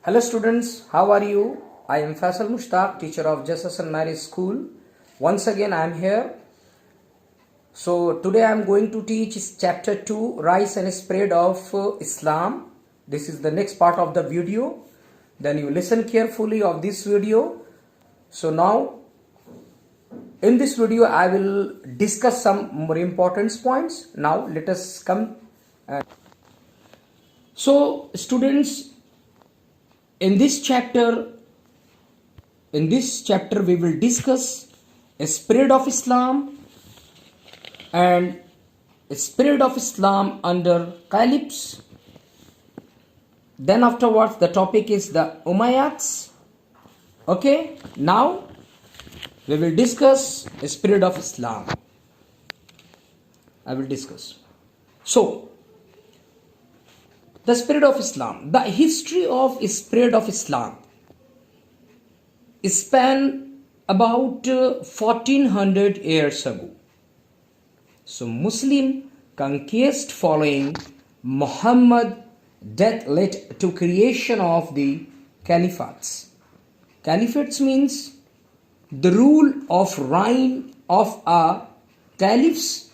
Hello students, how are you? I am Faisal Mushtaq, teacher of Jesus and Mary School. Once again I am here. So today I am going to teach chapter 2, Rise and Spread of Islam. This is the next part of the video. Then you listen carefully of this video. So now in this video I will discuss some more important points. Now let us come. So students, in this chapter we will discuss a spread of Islam and a spread of Islam under caliphs. Then afterwards the topic is the Umayyads. Okay, now we will discuss a spread of Islam. I will discuss. So the spread of Islam. The history of spread of Islam span about 1400 years ago. So Muslim conquest following Muhammad death led to creation of the caliphates. Caliphates means the rule of reign of a caliphs,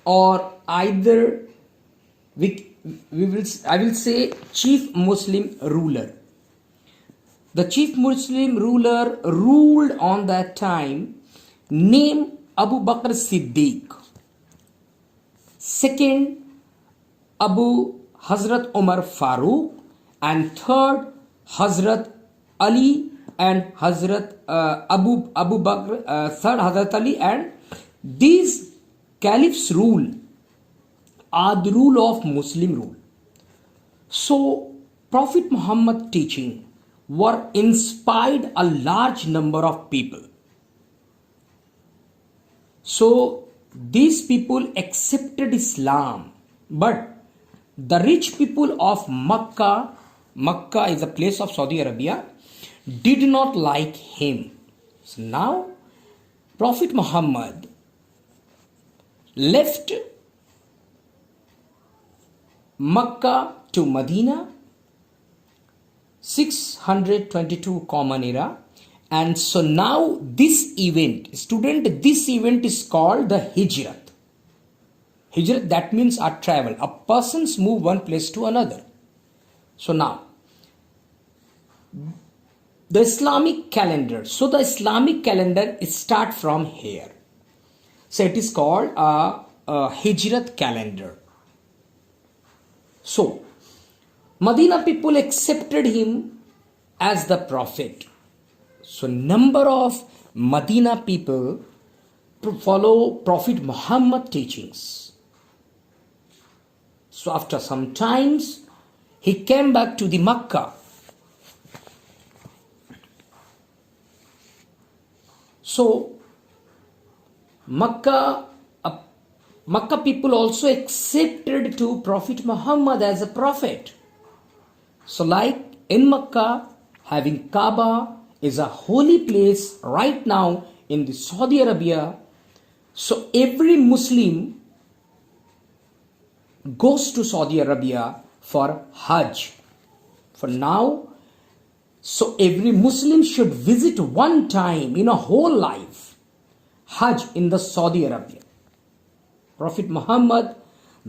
or either I will say chief Muslim ruler. The chief Muslim ruler ruled on that time, named Abu Bakr Siddiq. Second, Abu Hazrat Umar Farooq, and third, Hazrat Ali and Hazrat Abu Bakr, third Hazrat Ali, and these caliphs rule are the rule of Muslim rule. So Prophet Muhammad teaching were inspired a large number of people. So these people accepted Islam, but the rich people of Makkah is a place of Saudi Arabia, did not like him. So now Prophet Muhammad left Makkah to Medina, 622 Common Era, and so now this event is called the Hijrat. Hijrat, that means a travel. A person's move one place to another. So now the Islamic calendar. So the Islamic calendar start from here. So it is called a Hijrat calendar. So Medina people accepted him as the prophet. So number of Medina people follow Prophet Muhammad teachings. So after some times he came back to the Makkah. So Makkah people also accepted to Prophet Muhammad as a prophet. So like in Makkah, having Kaaba is a holy place right now in the Saudi Arabia. So every Muslim goes to Saudi Arabia for Hajj. For now, so every Muslim should visit one time in a whole life Hajj in the Saudi Arabia. Prophet Muhammad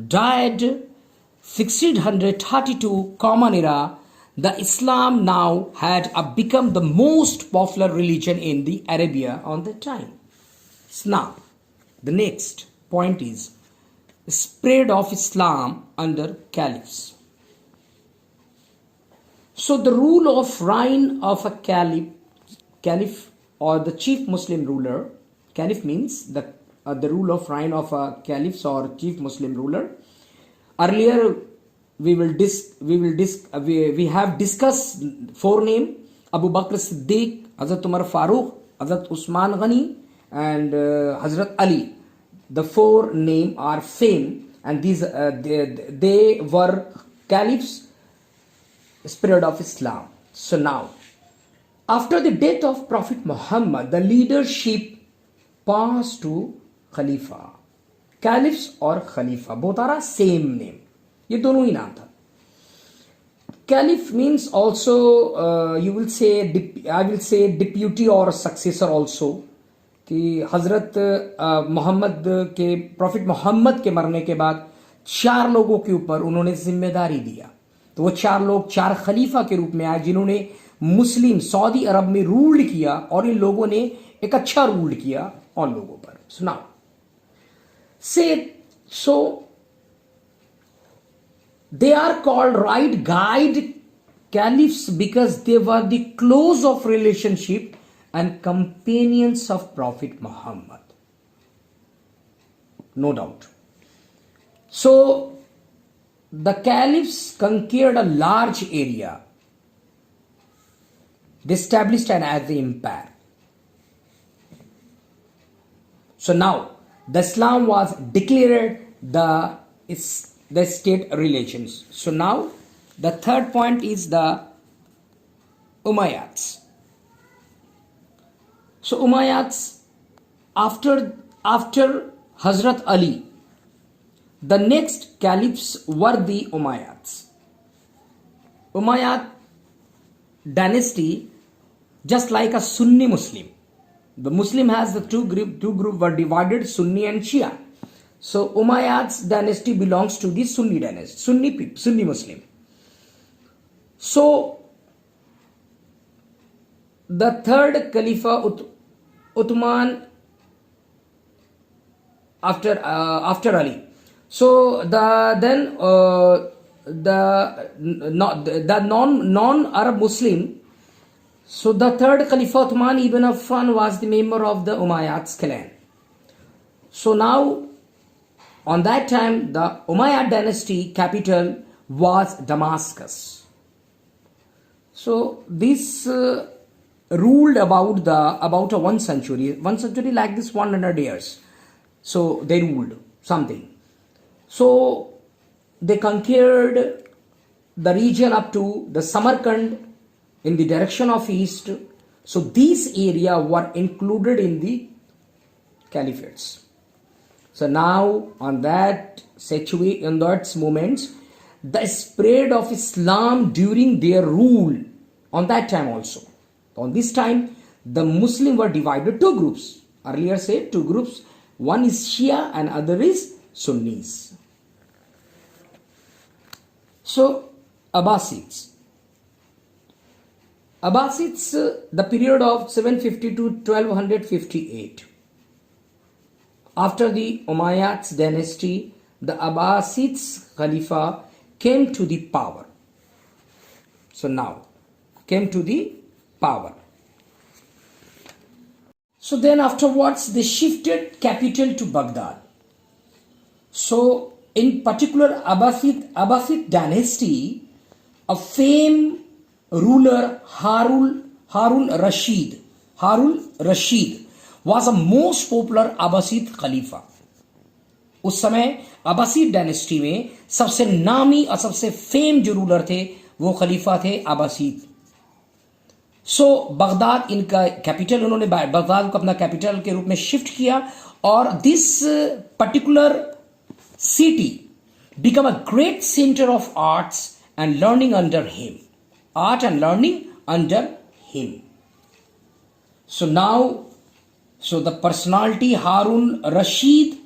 died 1632 Common Era. The Islam now had become the most popular religion in the Arabia on that time. So now the next point is spread of Islam under caliphs. So the rule of reign of a caliph or the chief Muslim ruler. Caliph means the rule of reign of a caliph or chief Muslim ruler. Earlier we have discussed four names: Abu Bakr Siddiq, Hazrat Umar Farooq, Hazrat Usman Ghani, and Hazrat Ali. The four names are same, and these they were caliphs, spread of Islam. So now, after the death of Prophet Muhammad, the leadership passed to Khalifa. Caliphs or Khalifa, both are same name. ये दोनों ही नाम था. Caliph means also you will say I will say deputy or successor also कि हजरत मोहम्मद के profit Mohammad के मरने के बाद 4 लोगों के ऊपर उन्होंने जिम्मेदारी दिया। तो वो 4 लोग 4 खलीफा के रूप में आए जिन्होंने मुस्लिम सऊदी अरब में रूल किया और इन लोगों ने एक अच्छा रूल किया और लोगों पर। सुनाओ से सो they are called right guide caliphs because they were the close of relationship and companions of Prophet Muhammad. No doubt. So the caliphs conquered a large area. They established an as the empire. So now the Islam was declared the state relations. So now the third point is the Umayyads. So Umayyads after Hazrat Ali, the next caliphs were the Umayyads. Umayyad dynasty, just like a Sunni Muslim. The Muslim has the two group were divided, Sunni and Shia. So Umayyad's dynasty belongs to the Sunni dynasty, Sunni Muslim. So the third Khalifa Uthman after Ali. So the non-Arab Muslim. So the third Khalifa Uthman ibn Affan was the member of the Umayyad's clan. So now on that time, the Umayyad dynasty capital was Damascus. So this ruled about a 1 century like this 100 years. So they ruled something. So they conquered the region up to the Samarkand in the direction of east. So these area were included in the caliphates. So now on that moments, the spread of Islam during their rule on that time also. On this time, the Muslim were divided 2 groups. Earlier said 2 groups. One is Shia and other is Sunnis. So Abbasids. Abbasids, the period of 750 to 1258. After the Umayyads dynasty, the Abbasids Khalifa came to the power. So now, came to the power. So then afterwards, they shifted capital to Baghdad. So in particular, Abbasid dynasty, a famed ruler Harun Rashid was a most popular Abbasid Khalifa. उस समय Abbasid dynasty में सबसे नामी और सबसे fame जो ruler थे वो खलीफा थे अब्बासीद। सो बगदाद इनका कैपिटल, उन्होंने बगदाद को अपना कैपिटल के रूप में शिफ्ट किया और this particular city become a great centre of arts and learning under him, art and learning under him. So now, so the personality Harun Rashid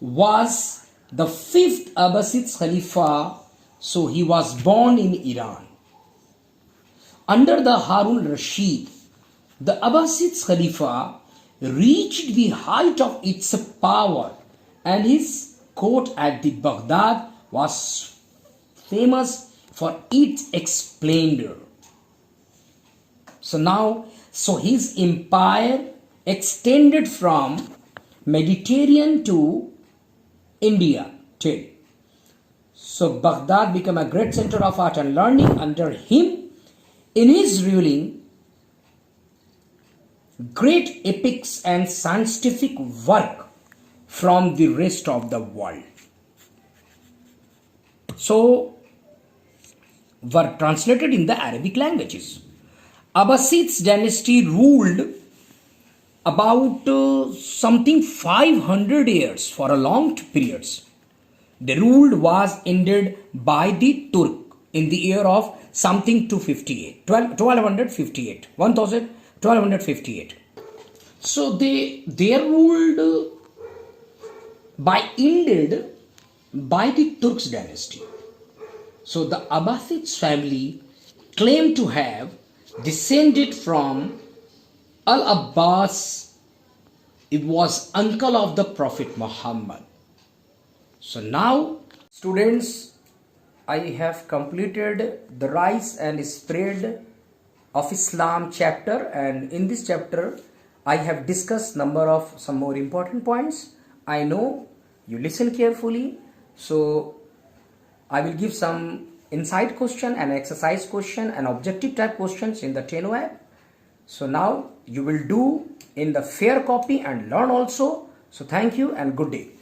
was the 5th Abbasid Khalifa. So he was born in Iran. Under the Harun Rashid, the Abbasid Khalifa reached the height of its power and his court at the Baghdad was famous for its splendor. So now, so his empire extended from Mediterranean to India till. So Baghdad became a great center of art and learning under him. In his ruling, great epics and scientific work from the rest of the world. So were translated in the Arabic languages. Abbasids dynasty ruled about something 500 years for a long periods. The rule was ended by the Turk in the year of something 258, 1258, 1258. So they ruled by ended by the Turks dynasty. So the Abbasids family claimed to have descended from Al Abbas. It was uncle of the Prophet Muhammad. So now, students, I have completed the rise and spread of Islam chapter, and in this chapter I have discussed number of some more important points. I know you listen carefully, so I will give some insight question and exercise question and objective type questions in the Tenno app. So now you will do in the fair copy and learn also. So thank you and good day.